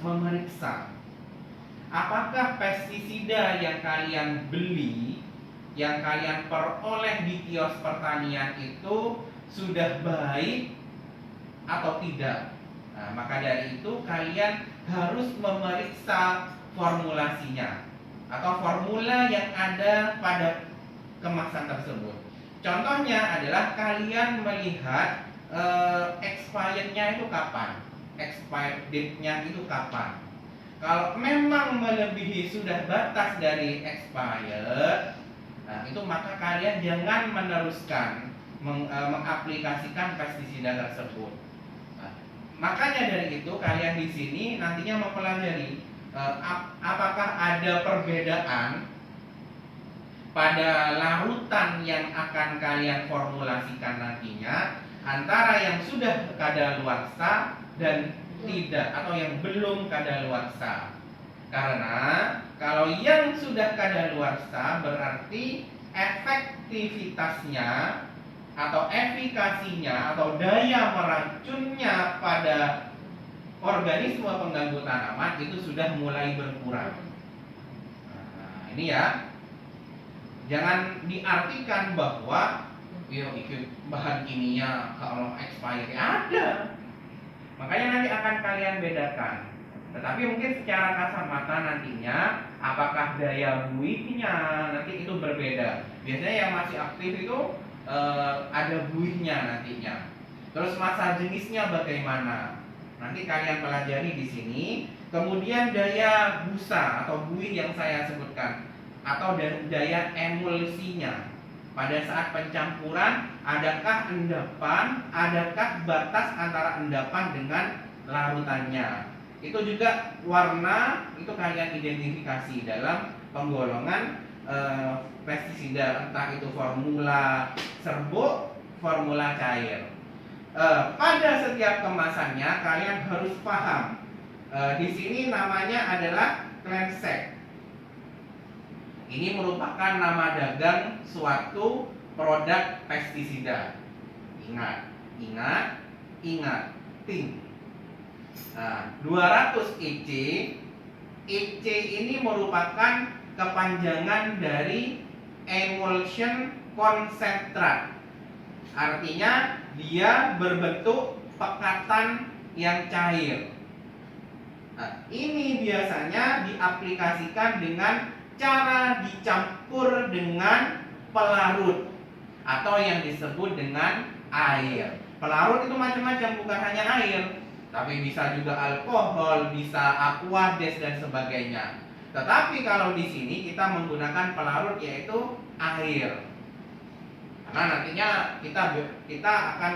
memeriksa apakah pestisida yang kalian beli, yang kalian peroleh di kios pertanian itu sudah baik atau tidak. Nah, maka dari itu kalian harus memeriksa formulasinya atau formula yang ada pada kemasan tersebut. Contohnya adalah kalian melihat expirednya itu kapan, expired date-nya itu kapan. Kalau memang melebihi sudah batas dari expired, nah itu maka kalian jangan meneruskan mengaplikasikan pestisida tersebut. Nah, makanya dari itu kalian di sini nantinya mempelajari apakah ada perbedaan pada larutan yang akan kalian formulasikan nantinya antara yang sudah kadaluarsa dan tidak atau yang belum kadaluarsa. Karena kalau yang sudah kadaluarsa berarti efektivitasnya atau efikasinya atau daya meracunnya pada organisme pengganggu tanaman itu sudah mulai berkurang. Nah, ini ya. Jangan diartikan bahwa bahan kimia kalau expired ada. Makanya nanti akan kalian bedakan. Tetapi mungkin secara kasat mata nantinya apakah daya buihnya nanti itu berbeda. Biasanya yang masih aktif itu ada buihnya nantinya. Terus masa jenisnya bagaimana? Nanti kalian pelajari di sini. Kemudian daya busa atau buih yang saya sebutkan atau daya emulsinya. Pada saat pencampuran, adakah endapan, adakah batas antara endapan dengan larutannya. Itu juga warna, itu kalian identifikasi dalam penggolongan pestisida, entah itu formula serbuk, formula cair. Pada setiap kemasannya kalian harus paham. Di sini namanya adalah Cleansec. Ini merupakan nama dagang suatu produk pestisida. Ingat, ingat, ingat, ting. Nah, 200 EC. EC ini merupakan kepanjangan dari emulsion concentrate. Artinya dia berbentuk pekatan yang cair. Nah, ini biasanya diaplikasikan dengan cara dicampur dengan pelarut atau yang disebut dengan air. Pelarut itu macam-macam, bukan hanya air, tapi bisa juga alkohol, bisa aquades dan sebagainya. Tetapi kalau di sini kita menggunakan pelarut yaitu air. Karena nantinya kita akan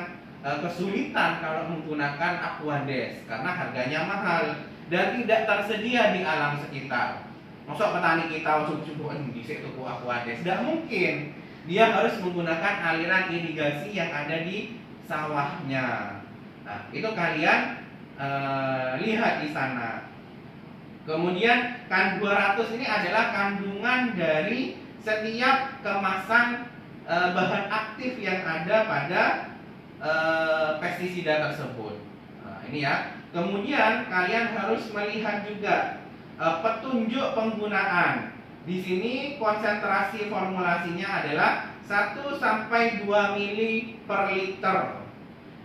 kesulitan kalau menggunakan aquades karena harganya mahal dan tidak tersedia di alam sekitar. Maksud petani kita cukup di situ aquades, tidak mungkin. Dia harus menggunakan aliran irigasi yang ada di sawahnya. Nah, itu kalian lihat di sana. Kemudian kan 200 ini adalah kandungan dari setiap kemasan bahan aktif yang ada pada pestisida tersebut. Nah, ini ya. Kemudian kalian harus melihat juga petunjuk penggunaan. Di sini konsentrasi formulasinya adalah 1 sampai 2 mili per liter.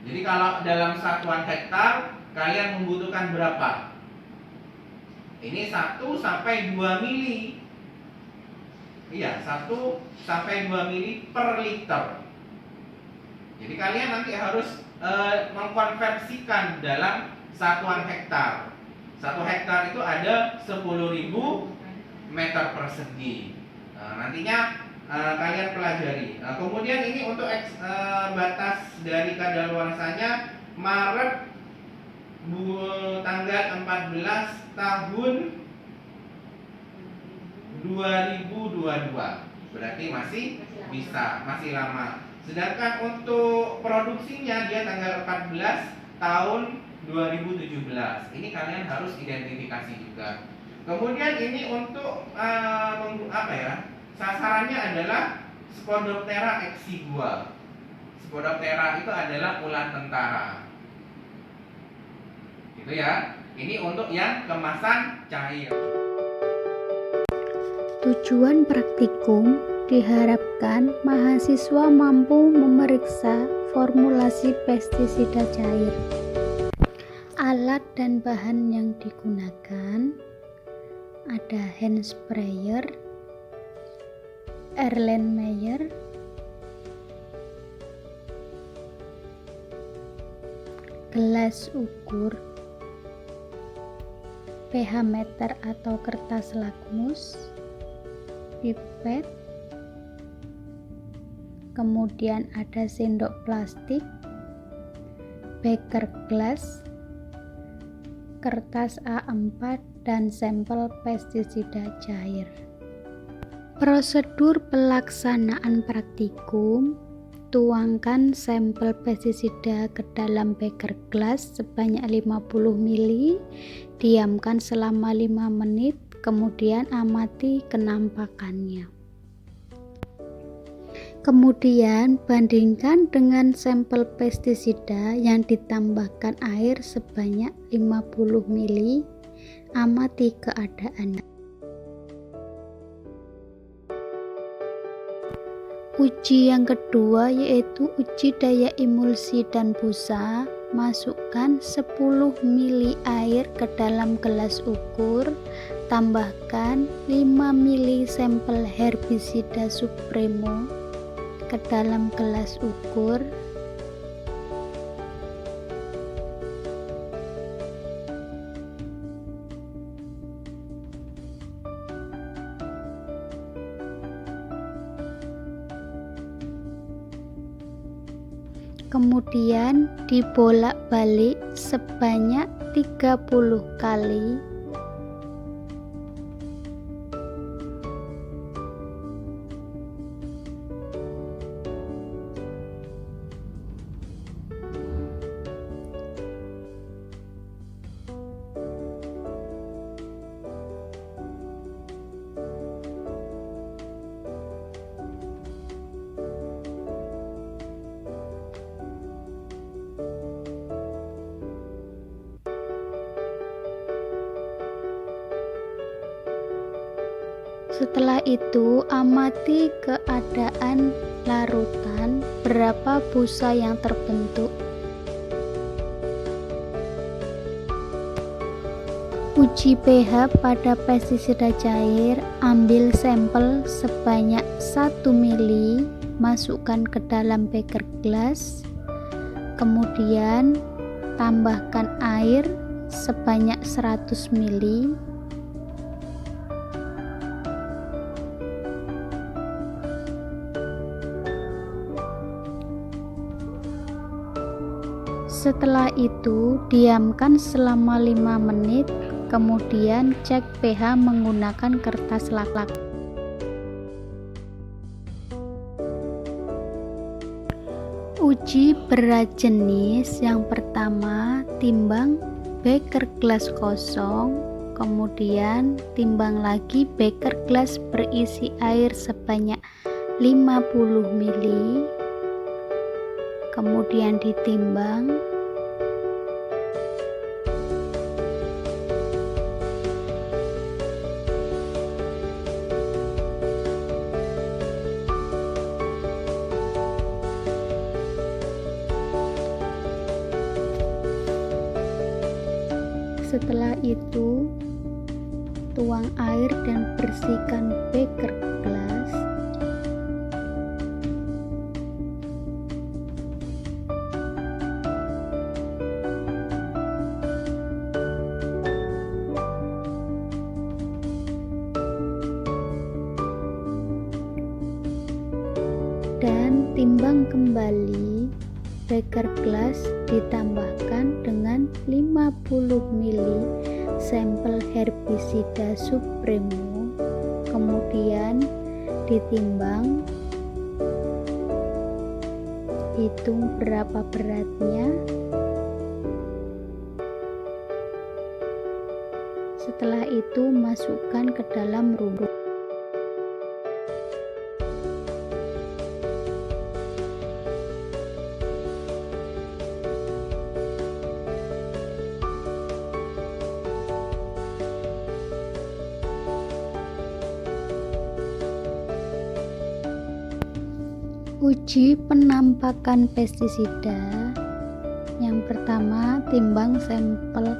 Jadi kalau dalam satuan hektar kalian membutuhkan berapa? Ini 1 sampai 2 mili. Iya, 1 sampai 2 mili per liter. Jadi kalian nanti harus mengkonversikan dalam satuan hektar. 1 hektar itu ada 10.000 meter persegi. Nah, nantinya kalian pelajari. Kemudian ini untuk batas dari kadaluarsanya Maret tanggal 14 tahun 2022. Berarti masih bisa, masih lama. Sedangkan untuk produksinya dia tanggal 14 tahun 2017. Ini kalian harus identifikasi juga. Kemudian ini untuk sasarannya adalah Spodoptera exigua. Spodoptera itu adalah ulat tentara. Gitu ya. Ini untuk yang kemasan cair. Tujuan praktikum diharapkan mahasiswa mampu memeriksa formulasi pestisida cair. Alat dan bahan yang digunakan ada hand sprayer, Erlenmeyer, gelas ukur, pH meter atau kertas lakmus, pipet, kemudian ada sendok plastik, beker gelas, kertas A4, dan sampel pestisida cair. Prosedur pelaksanaan praktikum: tuangkan sampel pestisida ke dalam beker gelas sebanyak 50 ml, diamkan selama 5 menit, kemudian amati kenampakannya. Kemudian bandingkan dengan sampel pestisida yang ditambahkan air sebanyak 50 ml, amati keadaannya. Uji yang kedua yaitu uji daya emulsi dan busa. Masukkan 10 ml air ke dalam gelas ukur, tambahkan 5 ml sampel herbisida Supremo ke dalam gelas ukur. Kemudian dibolak-balik sebanyak 30 kali. Setelah itu, amati keadaan larutan, berapa busa yang terbentuk. Uji pH pada pestisida cair, ambil sampel sebanyak 1 ml, masukkan ke dalam beker gelas, kemudian tambahkan air sebanyak 100 ml. Setelah itu, diamkan selama 5 menit, kemudian cek pH menggunakan kertas lakmus. Uji berat jenis yang pertama, timbang beker gelas kosong, kemudian timbang lagi beker gelas berisi air sebanyak 50 ml, kemudian ditimbang. Setelah itu, tuang air dan bersihkan beker gelas. Dan timbang kembali. Beker gelas ditambahkan dengan 50 ml sampel herbisida Supremo, kemudian ditimbang, hitung berapa beratnya. Setelah itu masukkan ke dalam rumput. Uji penampakan pestisida. Yang pertama, timbang sampel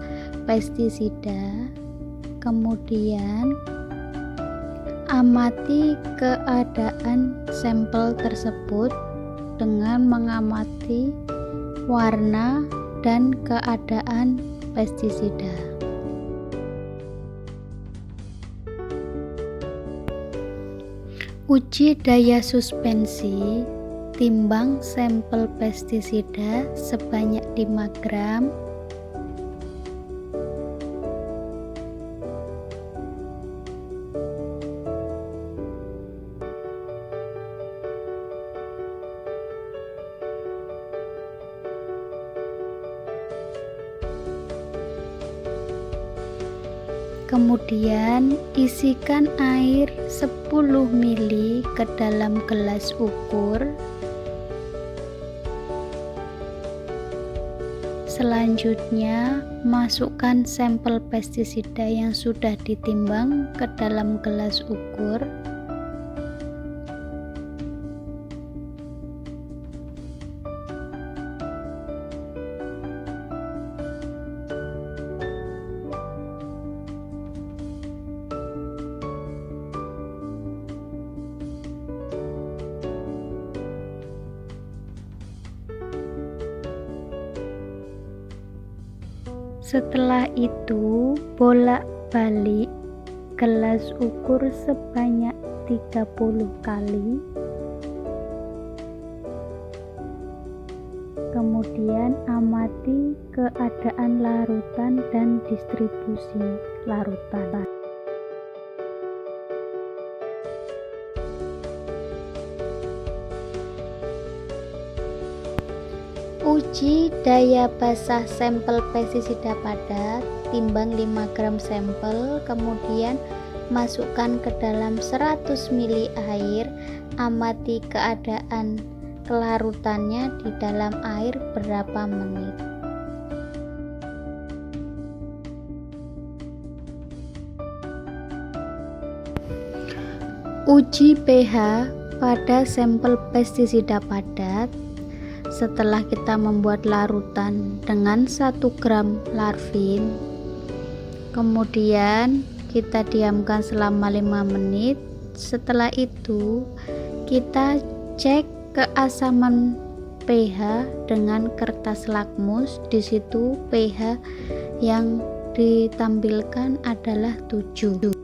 pestisida. Kemudian amati keadaan sampel tersebut dengan mengamati warna dan keadaan pestisida. Uji daya suspensi. Timbang sampel pestisida sebanyak 5 gram. Kemudian isikan air 10 ml ke dalam gelas ukur. Selanjutnya, masukkan sampel pestisida yang sudah ditimbang ke dalam gelas ukur. Setelah itu, bolak-balik gelas ukur sebanyak 30 kali. Kemudian amati keadaan larutan dan distribusi larutan. Uji daya basah sampel pestisida padat. Timbang 5 gram sampel, kemudian masukkan ke dalam 100 ml air. Amati keadaan kelarutannya di dalam air berapa menit. Uji pH pada sampel pestisida padat. Setelah kita membuat larutan dengan 1 gram larvin, kemudian kita diamkan selama 5 menit. Setelah itu kita cek keasaman pH dengan kertas lakmus. Di situ pH yang ditampilkan adalah 7.